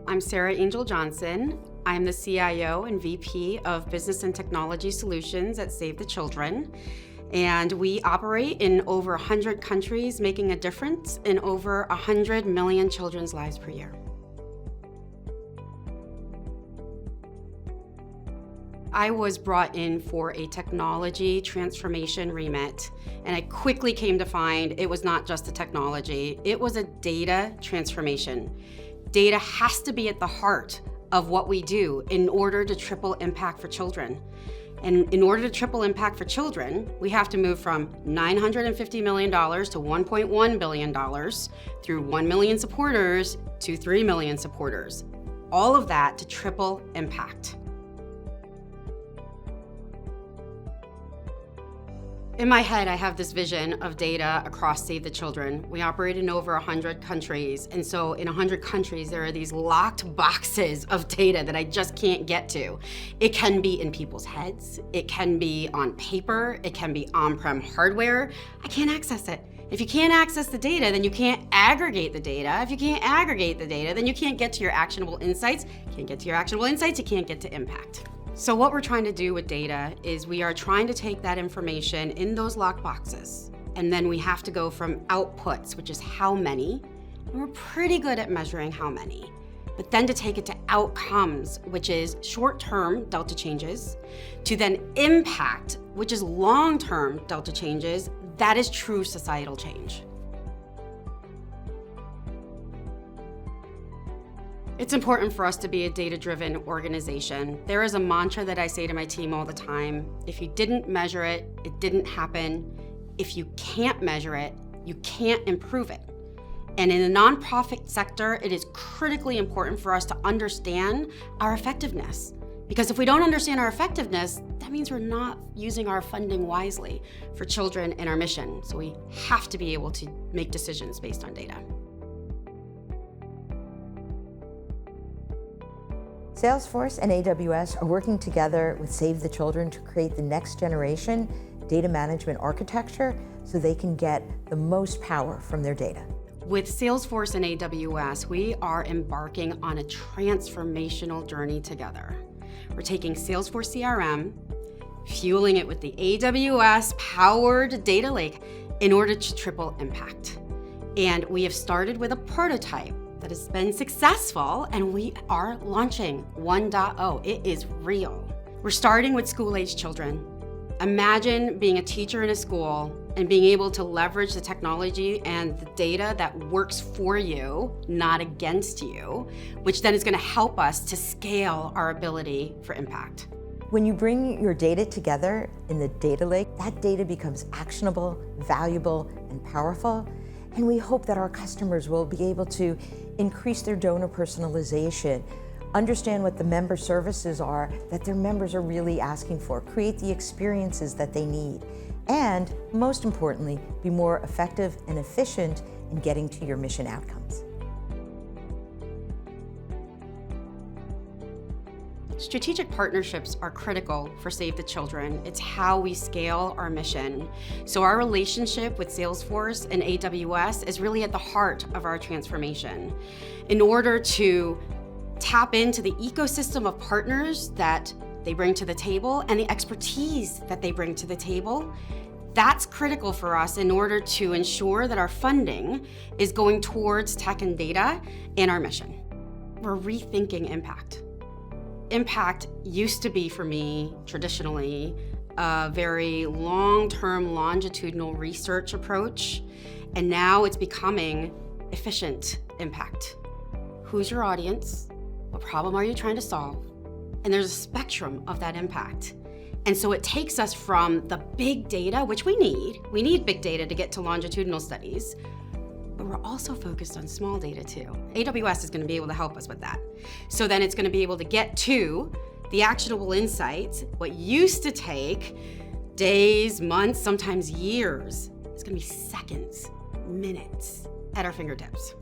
I'm Sarah Angel Johnson. I'm the CIO and VP of Business and Technology Solutions at Save the Children. And we operate in over 100 countries, making a difference in over 100 million children's lives per year. I was brought in for a technology transformation remit, and I quickly came to find it was not just a technology, it was a data transformation. Data has to be at the heart of what we do in order to triple impact for children. And in order to triple impact for children, we have to move from $950 million to $1.1 billion, through 1 million supporters to 3 million supporters. All of that to triple impact. In my head, I have this vision of data across Save the Children. We operate in over 100 countries, and so in 100 countries, there are these locked boxes of data that I just can't get to. It can be in people's heads, it can be on paper, it can be on-prem hardware. I can't access it. If you can't access the data, then you can't aggregate the data. If you can't aggregate the data, then you can't get to your actionable insights. You can't get to your actionable insights, you can't get to impact. So what we're trying to do with data is we are trying to take that information in those locked boxes, and then we have to go from outputs, which is how many, and we're pretty good at measuring how many, but then to take it to outcomes, which is short-term delta changes, to then impact, which is long-term delta changes. That is true societal change. It's important for us to be a data-driven organization. There is a mantra that I say to my team all the time: if you didn't measure it, it didn't happen. If you can't measure it, you can't improve it. And in the nonprofit sector, it is critically important for us to understand our effectiveness. Because if we don't understand our effectiveness, that means we're not using our funding wisely for children and our mission. So we have to be able to make decisions based on data. Salesforce and AWS are working together with Save the Children to create the next generation data management architecture so they can get the most power from their data. With Salesforce and AWS, we are embarking on a transformational journey together. We're taking Salesforce CRM, fueling it with the AWS-powered data lake in order to triple impact. And we have started with a prototype that has been successful, and we are launching 1.0. It is real. We're starting with school-age children. Imagine being a teacher in a school and being able to leverage the technology and the data that works for you, not against you, which then is going to help us to scale our ability for impact. When you bring your data together in the data lake, that data becomes actionable, valuable, and powerful. And we hope that our customers will be able to increase their donor personalization, understand what the member services are that their members are really asking for, create the experiences that they need, and most importantly, be more effective and efficient in getting to your mission outcomes. Strategic partnerships are critical for Save the Children. It's how we scale our mission. So our relationship with Salesforce and AWS is really at the heart of our transformation. In order to tap into the ecosystem of partners that they bring to the table and the expertise that they bring to the table, that's critical for us in order to ensure that our funding is going towards tech and data and our mission. We're rethinking impact. Impact used to be, for me, traditionally, a very long-term longitudinal research approach, and now it's becoming efficient impact. Who's your audience? What problem are you trying to solve? And there's a spectrum of that impact. And so it takes us from the big data, which we need big data to get to longitudinal studies, but we're also focused on small data too. AWS is going to be able to help us with that. So then it's going to be able to get to the actionable insights. What used to take days, months, sometimes years, it's going to be seconds, minutes at our fingertips.